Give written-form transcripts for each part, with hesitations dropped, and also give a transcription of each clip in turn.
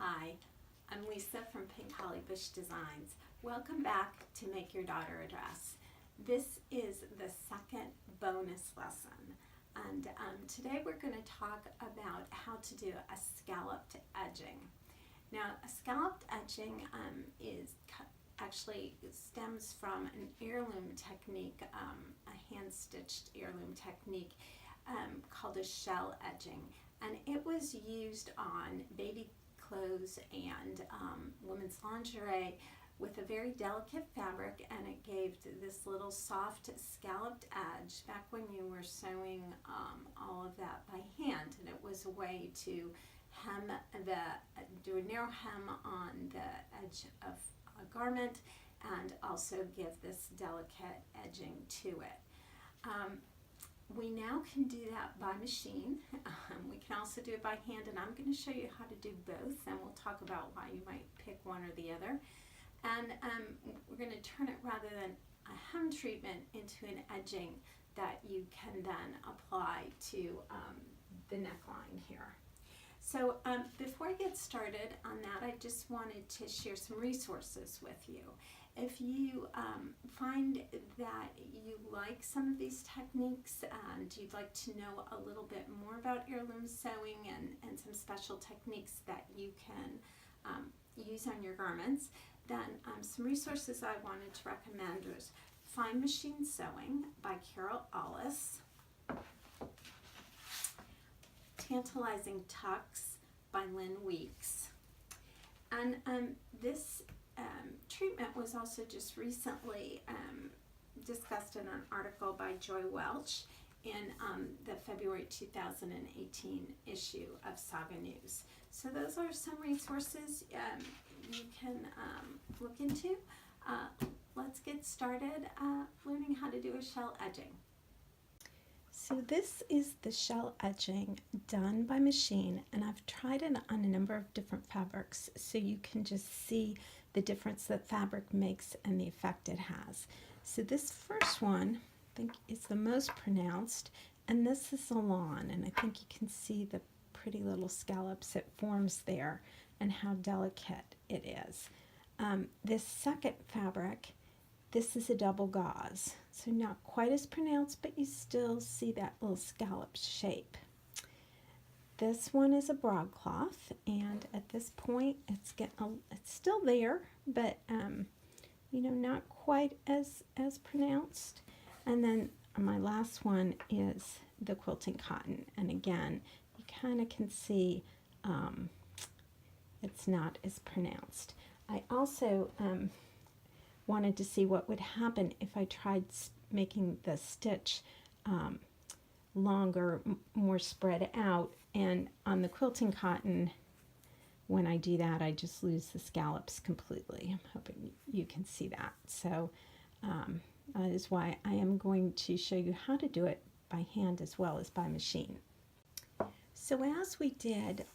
Hi, I'm Lisa from Pink Holly Bush Designs. Welcome back to Make Your Daughter a Dress. This is the second bonus lesson, and today we're going to talk about how to do a scalloped edging. Now, a scalloped edging actually stems from an heirloom technique, a hand-stitched heirloom technique called a shell edging, and it was used on baby clothes and women's lingerie with a very delicate fabric, and it gave this little soft scalloped edge back when you were sewing all of that by hand, and it was a way to do a narrow hem on the edge of a garment and also give this delicate edging to it. We now can do that by machine. We can also do it by hand, and I'm going to show you how to do both, and we'll talk about why you might pick one or the other. And we're going to turn it, rather than a hem treatment, into an edging that you can then apply to the neckline here. So before I get started on that, I just wanted to share some resources with you. If you find that you like some of these techniques and you'd like to know a little bit more about heirloom sewing and some special techniques that you can use on your garments, then some resources I wanted to recommend was Fine Machine Sewing by Carol Allis, Tantalizing Tucks by Lynn Weeks, and this treatment was also just recently discussed in an article by Joy Welch in the February 2018 issue of Saga News. So those are some resources you can look into. Let's get started learning how to do a shell edging. So this is the shell edging done by machine, and I've tried it on a number of different fabrics so you can just see the difference that fabric makes and the effect it has. So this first one, I think, is the most pronounced, and this is a lawn, and I think you can see the pretty little scallops it forms there and how delicate it is. This second fabric, this is a double gauze, so not quite as pronounced, but you still see that little scallop shape. This one is a broadcloth, and at this point it's still there, but not quite as pronounced. And then my last one is the quilting cotton, and again you kind of can see it's not as pronounced. I also wanted to see what would happen if I tried making the stitch longer, more spread out, and on the quilting cotton, when I do that, I just lose the scallops completely. I'm hoping you can see that. So that is why I am going to show you how to do it by hand as well as by machine. So as we did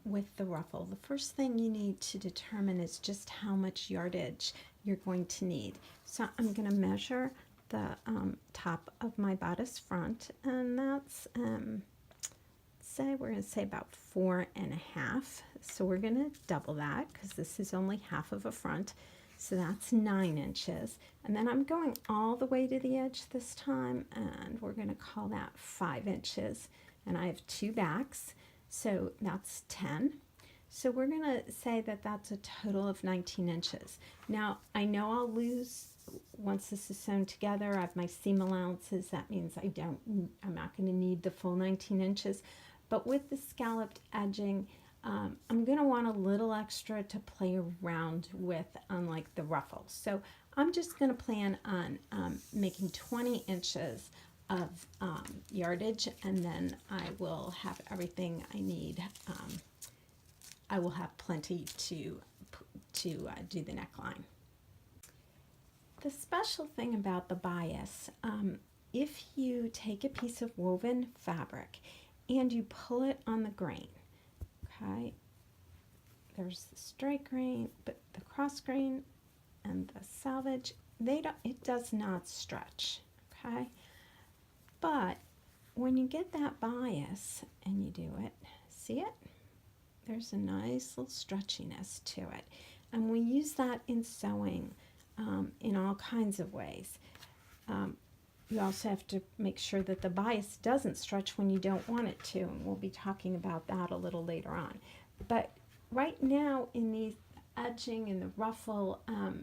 with the ruffle, the first thing you need to determine is just how much yardage you're going to need. So I'm going to measure the top of my bodice front, and that's we're going to say about 4.5. So we're going to double that because this is only half of a front. So that's 9 inches. And then I'm going all the way to the edge this time, and we're going to call that 5 inches. And I have 2 backs, so that's 10. So we're going to say that that's a total of 19 inches. Now, I know I'll lose, once this is sewn together, I have my seam allowances. That means I'm not going to need the full 19 inches. But with the scalloped edging, I'm going to want a little extra to play around with, unlike the ruffles. So I'm just going to plan on making 20 inches of yardage, and then I will have everything I need. I will have plenty to do the neckline. The special thing about the bias, if you take a piece of woven fabric and you pull it on the grain, okay, there's the straight grain, but the cross grain and the selvage, it does not stretch, okay? But when you get that bias and you do it, see it? there's a nice little stretchiness to it. And we use that in sewing in all kinds of ways. You also have to make sure that the bias doesn't stretch when you don't want it to, and we'll be talking about that a little later on. But right now in the edging and the ruffle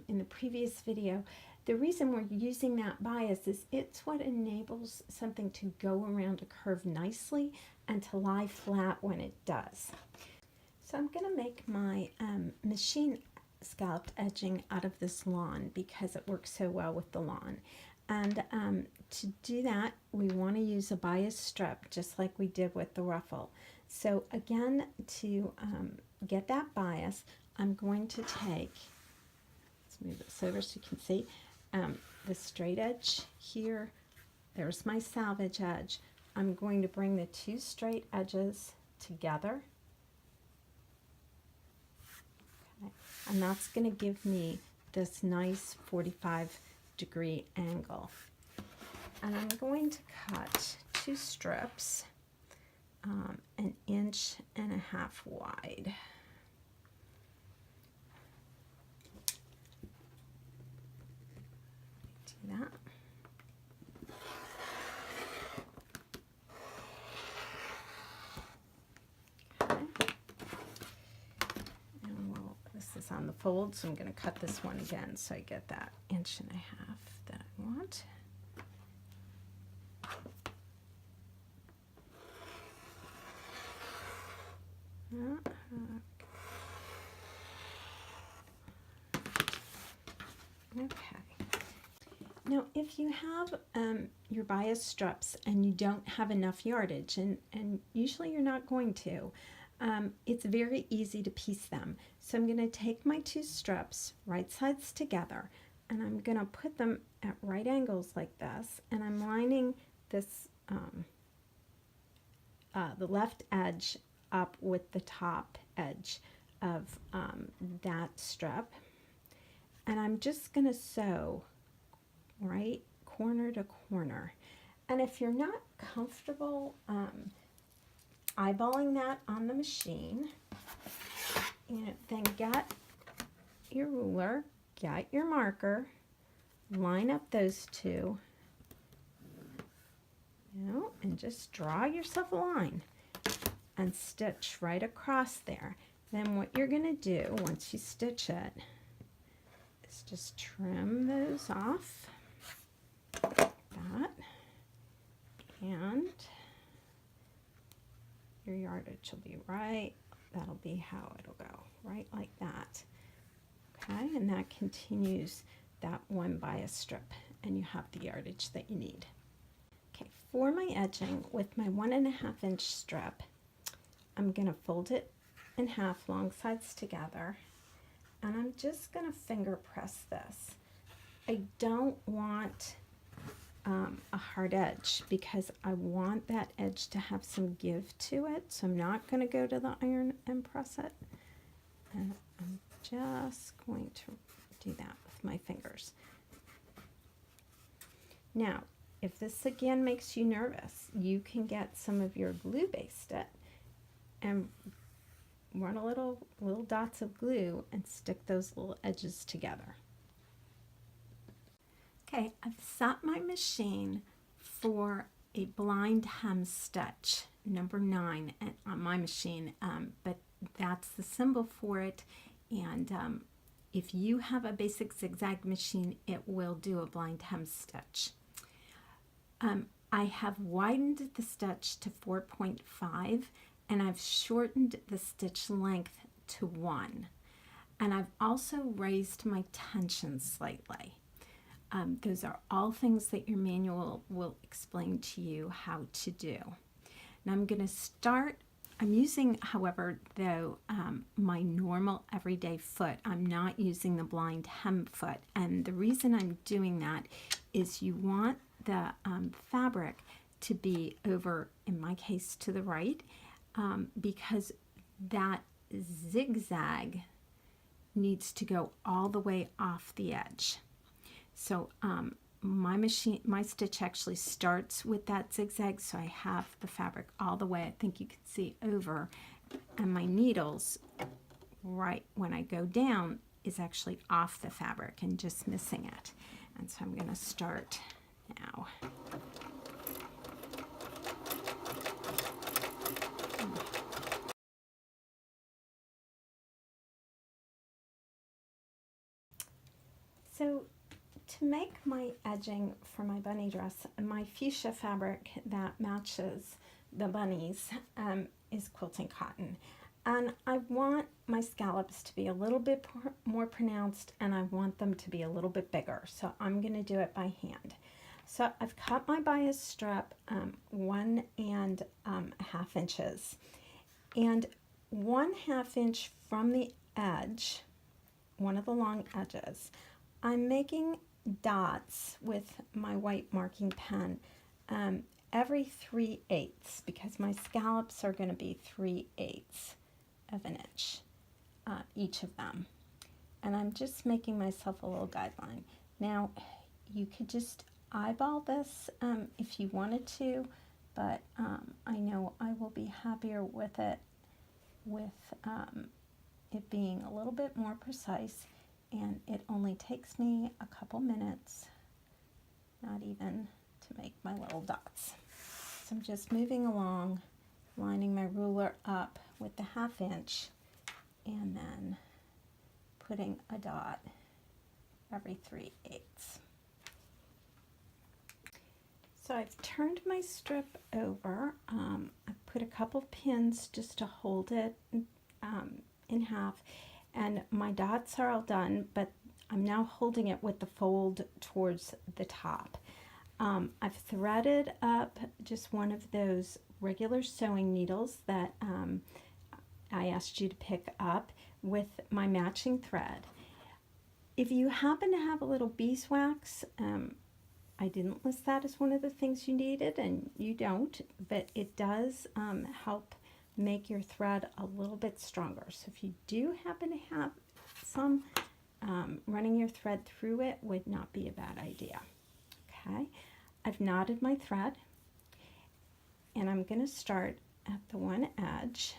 in the previous video, the reason we're using that bias is it's what enables something to go around a curve nicely and to lie flat when it does. So I'm going to make my machine scalloped edging out of this lawn because it works so well with the lawn. And to do that, we want to use a bias strip just like we did with the ruffle. So again, to get that bias, I'm going to take, let's move this over so you can see, the straight edge here. There's my salvage edge. I'm going to bring the two straight edges together. Okay. And that's going to give me this nice 45-degree angle. And I'm going to cut two strips 1.5 inches wide. Do that. This is on the fold, so I'm going to cut this one again so I get that 1.5 inches that I want. Okay. Now, if you have your bias strips and you don't have enough yardage, and usually you're not going to, it's very easy to piece them. So I'm going to take my two strips, right sides together, and I'm going to put them at right angles like this, and I'm lining this, the left edge up with the top edge of that strip. And I'm just going to sew right corner to corner. And if you're not comfortable eyeballing that on the machine, then get your ruler, get your marker, line up those two, and just draw yourself a line and stitch right across there. Then what you're going to do once you stitch it is just trim those off like that, and your yardage will be right. That'll be how it'll go, right like that. Okay, and that continues that one bias strip, and you have the yardage that you need. Okay, for my edging with my 1.5 inch strip, I'm going to fold it in half, long sides together, and I'm just going to finger press this. I don't want a hard edge because I want that edge to have some give to it, so I'm not going to go to the iron and press it. And I'm just going to do that with my fingers. Now, if this again makes you nervous, you can get some of your glue based it and run a little dots of glue and stick those little edges together. Okay, I've set my machine for a blind hem stitch, number 9 on my machine, but that's the symbol for it. And if you have a basic zigzag machine, it will do a blind hem stitch. I have widened the stitch to 4.5, and I've shortened the stitch length to 1. And I've also raised my tension slightly. Those are all things that your manual will explain to you how to do. Now I'm going to start, I'm using, however, though, my normal everyday foot. I'm not using the blind hem foot. And the reason I'm doing that is you want the fabric to be over, in my case, to the right, because that zigzag needs to go all the way off the edge. So my stitch actually starts with that zigzag, so I have the fabric all the way, I think you can see, over, and my needles right when I go down is actually off the fabric and just missing it. And so I'm going to start now. So to make my edging for my bunny dress, my fuchsia fabric that matches the bunnies is quilting cotton. And I want my scallops to be a little bit more pronounced, and I want them to be a little bit bigger. So I'm going to do it by hand. So I've cut my bias strip 1.5 inches. And 1/2 inch from the edge, one of the long edges, I'm making dots with my white marking pen every 3/8 because my scallops are going to be 3/8 of an inch, each of them. And I'm just making myself a little guideline. Now, you could just eyeball this if you wanted to, but I know I will be happier with it it being a little bit more precise, and it only takes me a couple minutes, not even, to make my little dots. So I'm just moving along, lining my ruler up with the 1/2 inch, and then putting a dot every 3/8. So I've turned my strip over. I put a couple pins just to hold it in half, and my dots are all done, but I'm now holding it with the fold towards the top. I've threaded up just one of those regular sewing needles that I asked you to pick up with my matching thread. If you happen to have a little beeswax, I didn't list that as one of the things you needed, and you don't, but it does help make your thread a little bit stronger. So if you do happen to have some, running your thread through it would not be a bad idea. Okay, I've knotted my thread, and I'm going to start at the one edge,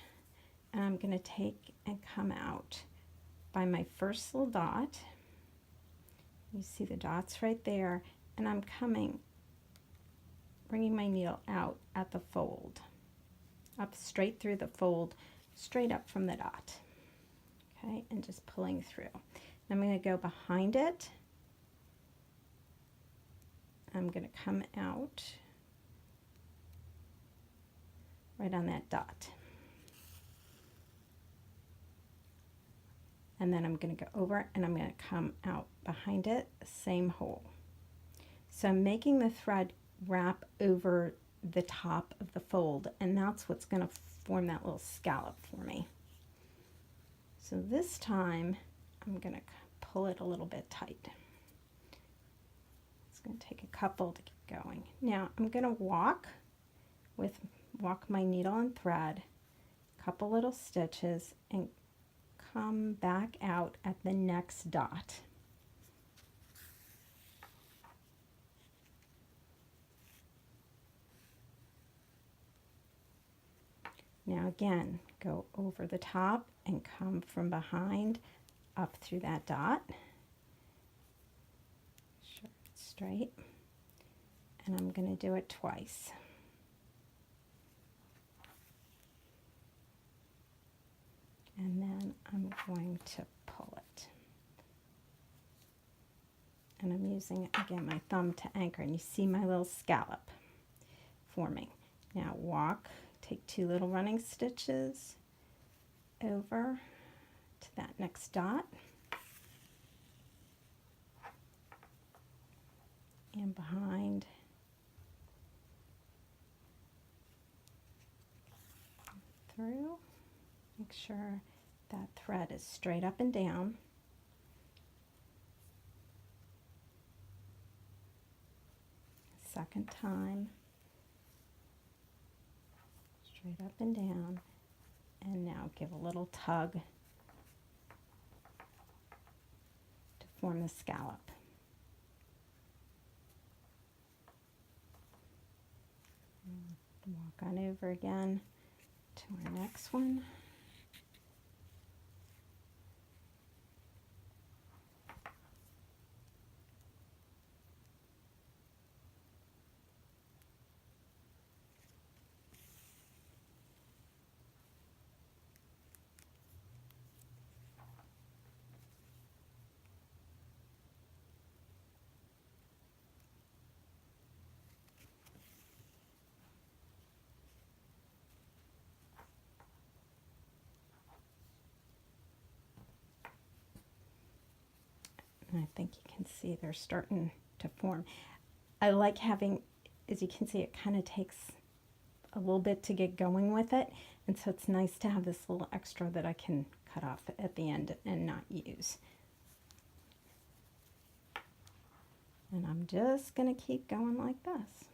and I'm going to take and come out by my first little dot. You see the dots right there, and I'm bringing my needle out at the fold, up straight through the fold, straight up from the dot. Okay, and just pulling through. I'm going to go behind it. I'm going to come out right on that dot. And then I'm going to go over, and I'm going to come out behind it, same hole. So I'm making the thread wrap over the top of the fold, and that's what's going to form that little scallop for me. So this time I'm going to pull it a little bit tight. It's going to take a couple to get going. Now I'm going to walk my needle and thread, a couple little stitches, and come back out at the next dot. Now again, go over the top and come from behind up through that dot. Sure it's straight. And I'm going to do it twice. And then I'm going to pull it. And I'm using, again, my thumb to anchor, and you see my little scallop forming. Now walk, take 2 little running stitches over to that next dot, and behind, through. Make sure that thread is straight up and down. Second time, straight up and down, and now give a little tug to form the scallop. Walk on over again to our next one. And I think you can see they're starting to form. I like having, as you can see, it kind of takes a little bit to get going with it. And so it's nice to have this little extra that I can cut off at the end and not use. And I'm just going to keep going like this.